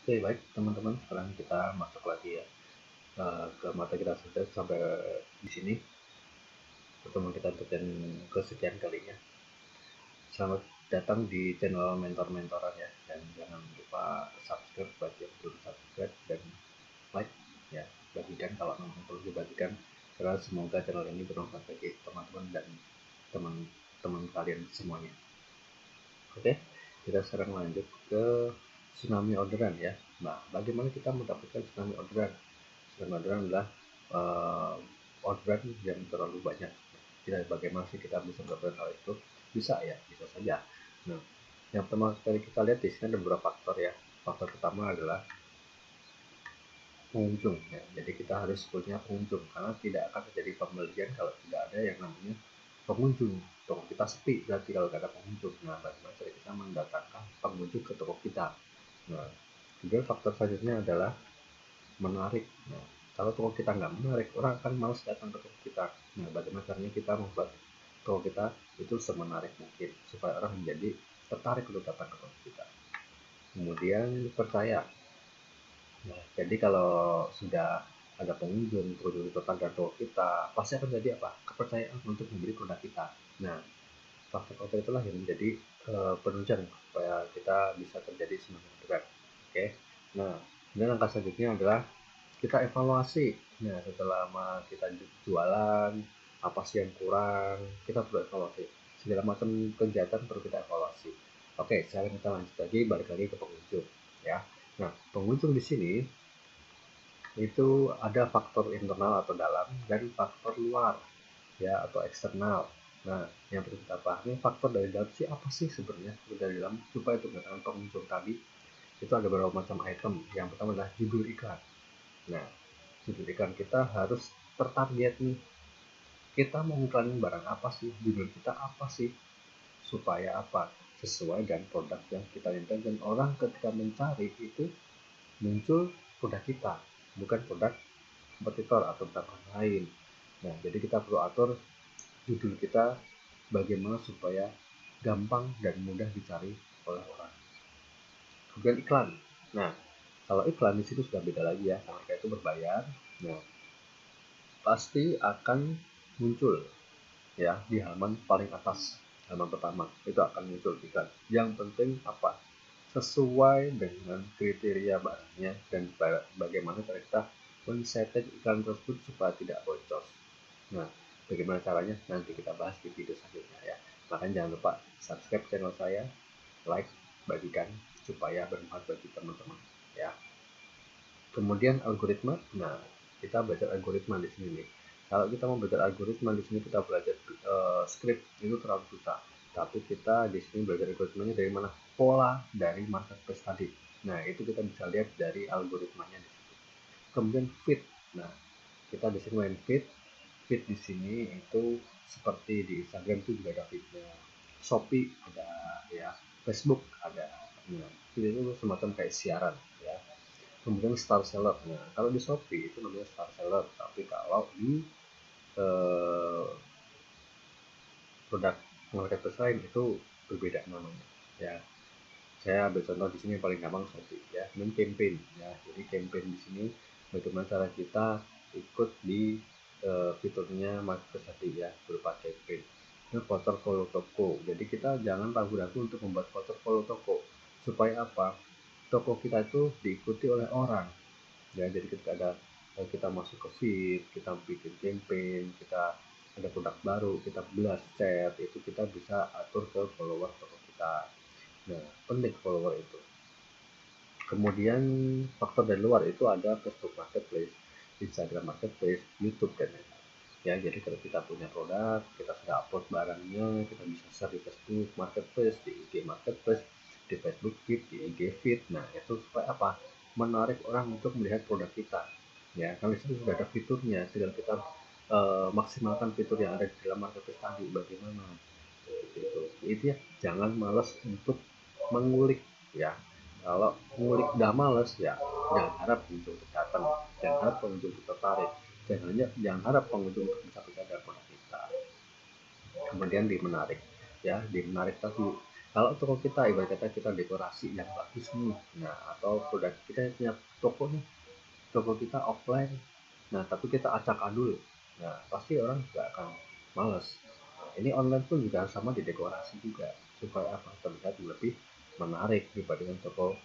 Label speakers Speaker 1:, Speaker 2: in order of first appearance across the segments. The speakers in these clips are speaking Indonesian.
Speaker 1: Oke, baik teman-teman, sekarang kita masuk lagi ya ke materi kita sudah sampai di sini. Pertemuan kita untuk yang kesekian kalinya. Selamat datang di channel mentor-mentoran ya, dan jangan lupa subscribe bagi yang belum subscribe dan like ya, bagikan kalau memang perlu dibagikan, karena semoga channel ini bermanfaat bagi teman-teman dan teman-teman kalian semuanya. Oke, kita sekarang lanjut ke tsunami orderan ya. Nah, bagaimana kita mendapatkan tsunami orderan? Tsunami orderan adalah orderan yang terlalu banyak. Tidak, bagaimana sih kita bisa mendapatkan hal itu? Bisa ya, bisa saja. Nah, yang pertama kali kita lihat di sini ada beberapa faktor ya. Faktor pertama adalah pengunjung ya. Jadi kita harus punya pengunjung, karena tidak akan terjadi pembelian kalau tidak ada yang namanya pengunjung. Toko kita sepi berarti kalau tidak ada pengunjung. Nah, bagaimana cara kita mendatangkan pengunjung ke toko kita? Nah, kemudian faktor selanjutnya adalah menarik. Nah, kalau toko kita nggak menarik, orang akan malas datang ke toko kita. Nah, bagaimana caranya kita membuat toko kita itu semenarik mungkin supaya orang menjadi tertarik untuk datang ke toko kita? Kemudian percaya. Nah, jadi kalau sudah ada pengunjung tetangga toko kita, pasti akan jadi apa? Kepercayaan untuk membeli produk kita. Nah, faktor-faktor itulah yang menjadi penunjang supaya kita bisa terjadi semakin dekat. Oke. Nah, kemudian langkah selanjutnya adalah kita evaluasi. Nah, setelah kita jualan, apa sih yang kurang, kita perlu evaluasi. Segala macam kegiatan perlu kita evaluasi. Oke, sekarang kita lanjut lagi, balik lagi ke pengunjung ya. Nah, pengunjung di sini itu ada faktor internal atau dalam dan faktor luar ya, atau eksternal. Nah, yang perlu kita pahami, faktor dari dalam sih apa sih sebenarnya dari dalam supaya untuk mendatangkan pengunjung tadi itu ada beberapa macam item. Yang pertama adalah judul iklan. Nah, judul iklan kita harus tertarget nih. Kita mau iklanin barang apa sih? Judul kita apa sih? Supaya apa? Sesuai dengan produk yang kita inginkan, dan orang ketika mencari itu muncul produk kita, bukan produk kompetitor atau produk lain. Nah, jadi kita perlu atur judul kita bagaimana supaya gampang dan mudah dicari oleh orang. Kemudian iklan. Nah, kalau iklan di situ sudah beda lagi ya, karena itu berbayar. Nah, pasti akan muncul ya di halaman paling atas, halaman pertama itu akan muncul iklan. Yang penting apa? Sesuai dengan kriteria barangnya dan bagaimana cara kita men-setting iklan tersebut supaya tidak bocor. Nah, bagaimana caranya nanti kita bahas di video selanjutnya ya. Makanya jangan lupa subscribe channel saya, like, bagikan supaya bermanfaat bagi teman-teman ya. Kemudian algoritma. Nah, kita belajar algoritma di sini nih. Kalau kita mau belajar algoritma di sini, kita belajar script itu terlalu susah. Tapi kita di sini belajar algoritmanya dari mana? Pola dari marketplace tadi. Nah, itu kita bisa lihat dari algoritmanya di sini. Kemudian feed. Nah, kita di sini main feed. Feed di sini itu seperti di Instagram itu juga ada feednya. Shopee ada ya, Facebook ada. Nah, feed itu semacam kayak siaran ya. Kemudian star seller. Nah, kalau di Shopee itu namanya star seller, tapi kalau di eh, produk marketplace lain itu berbeda namanya ya. Saya ambil contoh di sini paling gampang Shopee ya, dan campaign ya. Jadi campaign di sini bagaimana cara kita ikut di fiturnya marketplace tadi ya, berupa campaign. Ini voucher follow toko. Jadi kita jangan ragu-ragu untuk membuat voucher follow toko. Supaya apa? Toko kita itu diikuti oleh orang ya. Jadi ketika ada kita masuk ke feed, kita bikin campaign, kita ada produk baru, kita blast chat, itu kita bisa atur ke follower toko kita. Nah, penting follower itu. Kemudian faktor dari luar itu ada Facebook Marketplace, Instagram Marketplace, YouTube dan lain-lain. Ya, jadi kalau kita punya produk, kita sudah upload barangnya, kita bisa share di Facebook Marketplace, di IG Marketplace, di Facebook Feed, di IG Feed. Nah, itu supaya apa? Menarik orang untuk melihat produk kita. Ya, kalau di sudah ada fiturnya, tinggal kita maksimalkan fitur yang ada di dalam marketplace tadi. Bagaimana? Itu ya, jangan malas untuk mengulik ya. Kalau ngulik udah males ya, jangan harap pengunjung datang, jangan harap pengunjung tertarik, jangan harap pengunjung bisa berada pada kita. Kemudian di menarik ya, di menarik tadi Kalau toko kita ibarat kata kita dekorasi yang bagus nih, nah atau produk kita punya toko nih, toko kita offline, nah tapi kita acak adul, nah pasti orang juga akan males. Nah, ini online pun juga sama didekorasi juga supaya apa, terlihat lebih menarik dibandingkan toko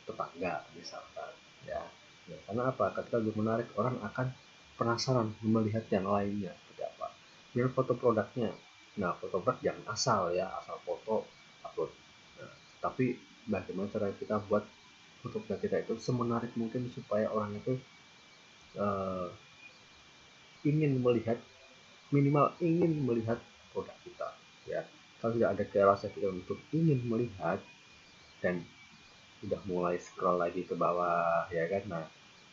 Speaker 1: tetangga misalkan, ya. Ya, karena apa, ketika lebih menarik orang akan penasaran melihat yang lainnya seperti apa. Dengan foto produknya, nah foto produk yang asal ya, asal foto upload. Nah, tapi bagaimana cara kita buat foto produk kita itu semenarik mungkin supaya orang itu uh, ingin melihat, minimal ingin melihat produk kita, ya. Kalau tidak ada rasa kita untuk ingin melihat dan udah mulai scroll lagi ke bawah, ya kan, nah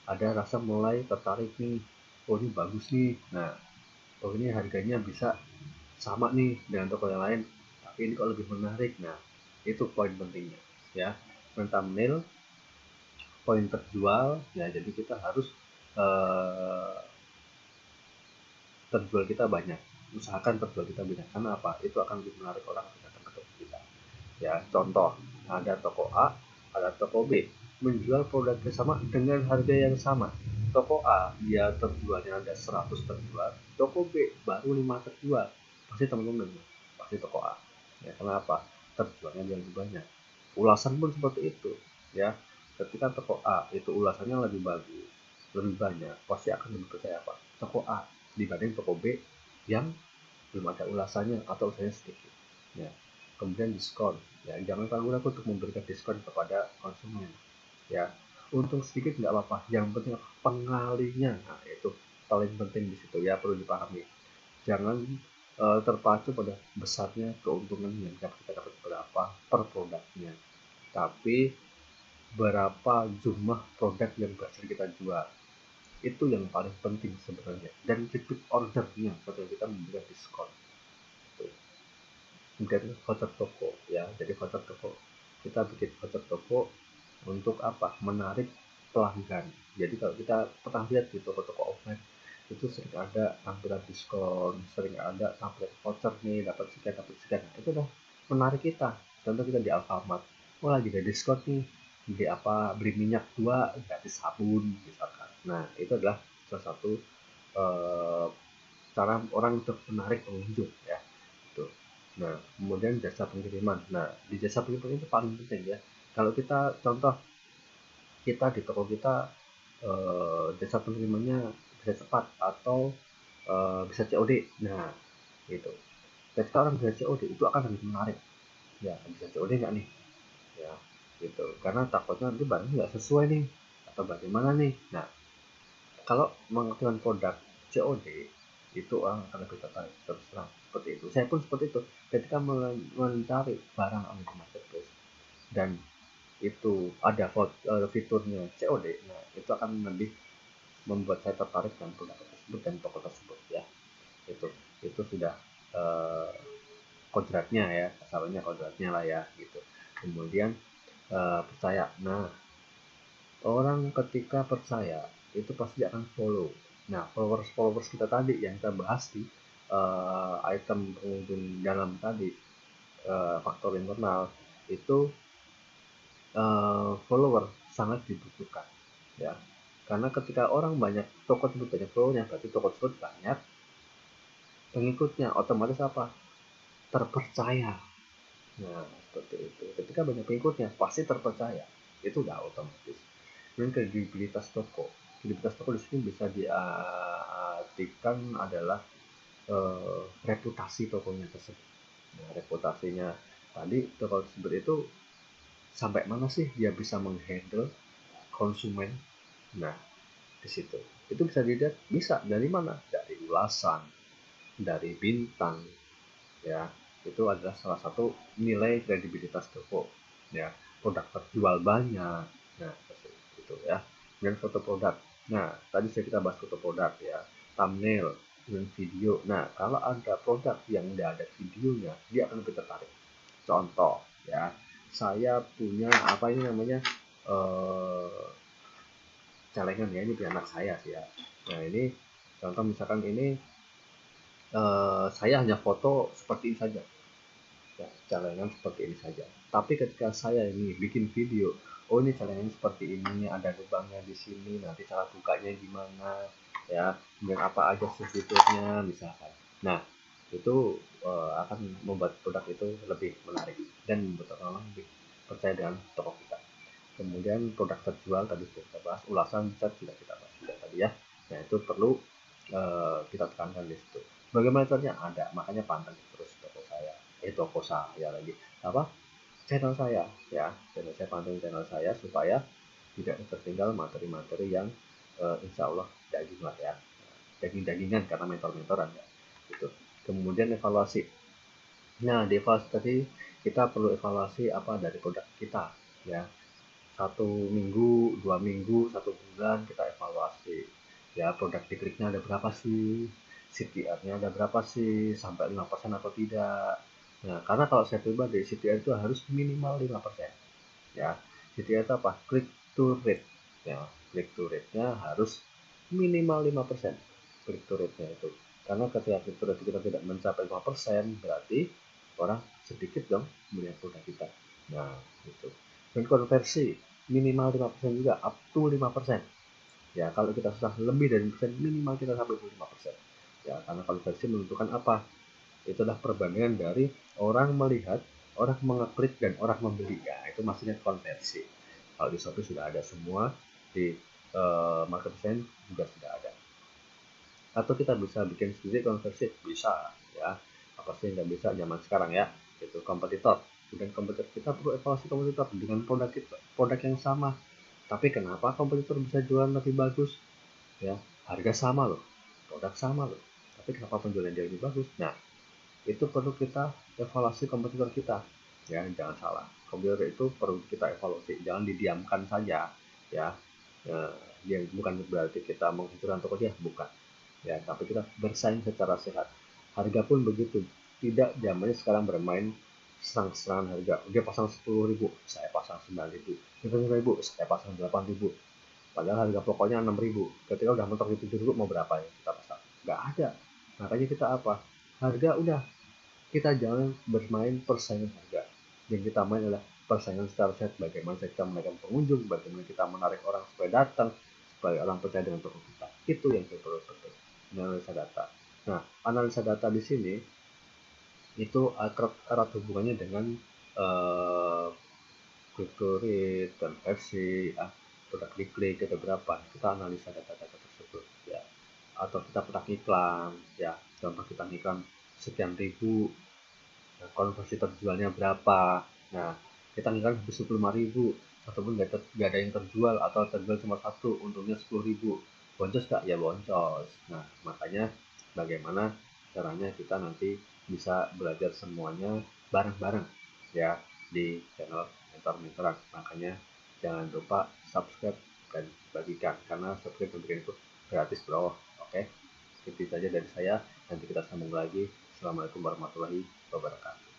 Speaker 1: ada rasa mulai tertarik nih, oh ini bagus nih, nah oh ini harganya bisa sama nih dengan toko yang lain, tapi ini kok lebih menarik, nah itu poin pentingnya, ya. Thumbnail, poin terjual, ya jadi kita harus eh, terjual kita banyak, usahakan terjual kita banyak, karena apa, itu akan lebih menarik orang untuk datang ke toko kita, ya. Contoh, ada toko A, ada toko B menjual produknya sama dengan harga yang sama. Toko A dia terjualnya ada 100 terjual, toko B baru 5 terjual, pasti teman-teman pasti toko A, ya. Kenapa? Terjualnya yang lebih banyak. Ulasan pun seperti itu, ya. Ketika toko A itu ulasannya lebih bagus, lebih banyak, pasti akan lebih percaya apa, toko A dibanding toko B yang belum ada ulasannya atau ulasannya sedikit, ya. Kemudian diskon, ya jangan ragu-ragu untuk memberikan diskon kepada konsumen, ya. Untung sedikit nggak apa-apa, yang penting pengalinya, nah itu paling penting di situ, ya, perlu dipahami. Jangan terpacu pada besarnya keuntungan yang kita dapat berapa per produknya, tapi berapa jumlah produk yang berhasil kita jual, itu yang paling penting sebenarnya. Dan repeat ordernya setelah kita memberikan diskon. Kemudian voucher toko, ya, jadi voucher toko kita bikin voucher toko untuk apa, menarik pelanggan. Jadi kalau kita pernah lihat di toko-toko offline itu sering ada tampilan diskon, sering ada tampilan voucher nih, dapat sekian dapat sekian, nah, itu udah menarik kita. Contoh kita di Alfamart, oh lagi ada diskon nih, beli apa, beli minyak 2 gratis sabun misalkan, nah itu adalah salah satu eh, cara orang untuk menarik pengunjung, ya, gitu. Nah, kemudian jasa pengiriman. Nah, di jasa pengiriman itu paling penting, ya. Kalau kita contoh kita di toko kita jasa pengirimannya bisa cepat atau bisa COD. Nah, gitu. Ketika orang bisa COD itu akan lebih menarik. Ya, bisa COD nggak nih? Ya, gitu. Karena takutnya nanti barangnya nggak sesuai nih atau bagaimana nih. Nah, kalau mengajukan produk COD itu orang akan lebih tertarik, terus terang seperti itu. Saya pun seperti itu ketika mencari barang di marketplace dan itu ada fiturnya COD, nah itu akan lebih membuat saya tertarik dengan produk tersebut dan toko tersebut, ya. Itu sudah eh, kodratnya, ya, asalnya kodratnya lah, ya, gitu. Kemudian percaya, nah orang ketika percaya itu pasti akan follow. Nah, followers kita tadi yang kita bahas di item pengunjung dalam tadi, faktor internal itu, follower sangat dibutuhkan, ya. Karena ketika orang banyak, toko tersebut banyak followernya, berarti toko tersebut banyak pengikutnya, otomatis apa, terpercaya. Nah, seperti itu. Ketika banyak pengikutnya pasti terpercaya, itu udah otomatis. Dan kredibilitas toko di sini bisa diartikan adalah reputasi tokonya tersebut. Nah, reputasinya tadi, toko tersebut itu sampai mana sih dia bisa menghandle konsumen. Nah, di situ itu bisa dilihat, bisa dari mana, dari ulasan, dari bintang, ya. Itu adalah salah satu nilai kredibilitas toko, ya. Produk terjual banyak, nah itu, ya. Dan foto produk, nah tadi kita bahas foto produk, ya, thumbnail dan video. Nah, kalau ada produk yang tidak ada videonya dia akan lebih tertarik. Contoh, ya, saya punya apa ini namanya, eh, celengan, ya, ini punya anak saya sih, ya. Nah, ini contoh misalkan ini saya hanya foto seperti ini saja, ya, celengan seperti ini saja. Tapi ketika saya ini bikin video, oh ini celengan seperti ini, ada lubangnya di sini, nanti cara bukanya gimana, ya, dan apa aja sih fiturnya misalkan. Nah, itu akan membuat produk itu lebih menarik dan membuat orang lebih percaya dengan toko kita. Kemudian produk terjual tadi sudah kita bahas, ulasan chat sudah kita bahas juga tadi ya. Nah itu perlu kita tekankan di situ. Bagaimana caranya? Ada, makanya pantengin terus toko saya lagi apa channel saya ya, channel saya, pantengin channel saya supaya tidak tertinggal materi-materi yang insya Allah daging lah ya, daging-dagingan karena mentor-mentoran ya gitu. Kemudian evaluasi. Nah di evaluasi tadi kita perlu evaluasi apa dari produk kita ya, 1 minggu, 2 minggu, 1 bulan kita evaluasi ya, produk dikliknya ada berapa sih, CTR-nya ada berapa sih, sampai 5% atau tidak. Nah karena kalau saya pribadi CTR itu harus minimal 5% ya. CTR itu apa? Click to rate ya, click to rate-nya harus minimal 5% click to rate-nya itu, karena ketika click to rate kita tidak mencapai 5% berarti orang sedikit dong melihat produk kita. Nah itu. Dan konversi minimal 5% juga, up to 5% ya. Kalau kita susah lebih dari persen, minimal kita sampai 5% ya, karena konversi menentukan apa, itulah perbandingan dari orang melihat, orang mengeklik, dan orang membeli ya, itu maksudnya konversi. Kalau di Shopee sudah ada semua, di Marketplace juga sudah ada. Atau kita bisa bikin sendiri konversi, bisa ya, apa sih nggak bisa zaman sekarang ya, itu kompetitor. Dan kompetitor kita perlu evaluasi kompetitor dengan produk kita, produk yang sama, tapi kenapa kompetitor bisa jualan lebih bagus ya, harga sama loh, produk sama loh, tapi kenapa penjualan dia lebih bagus. Nah itu perlu kita evaluasi kompetitor kita ya, jangan salah, kompetitor itu perlu kita evaluasi, jangan didiamkan saja ya. Yang bukan berarti kita menghancurkan toko dia, bukan ya, tapi kita bersaing secara sehat. Harga pun begitu, tidak zamannya sekarang bermain serang-serangan harga, dia pasang 10.000 saya pasang 9.000, dia pasang 9.000 saya pasang 8.000, padahal harga pokoknya 6.000. Ketika udah mentok di 7.000 mau berapa ya kita pasang, nggak ada. Makanya kita apa, harga udah, kita jangan bermain persaingan harga, yang kita main adalah persaingan secara sehat. Bagaimana kita menaikkan pengunjung, bagaimana kita menarik orang supaya datang, supaya orang percaya dengan toko kita. Itu yang kita perlu betul, analisa data. Nah analisa data di sini itu erat hubungannya dengan click to rate, konversi, produk diklik itu berapa, kita analisa data-data tersebut ya. Atau kita petak iklan ya, contoh kita iklan sekian ribu, nah, konversi terjualnya berapa. Nah kita iklan habis 25.000 ataupun nggak ada yang terjual, atau terjual cuma satu, untungnya 10.000, boncos nggak? Ya boncos. Nah makanya bagaimana caranya kita nanti bisa belajar semuanya bareng-bareng ya di channel mentor-mentoran. Makanya jangan lupa subscribe dan bagikan, karena subscribe dan bagikan itu gratis bro. Oke, itu saja dari saya, nanti kita sambung lagi. Assalamualaikum warahmatullahi wabarakatuh.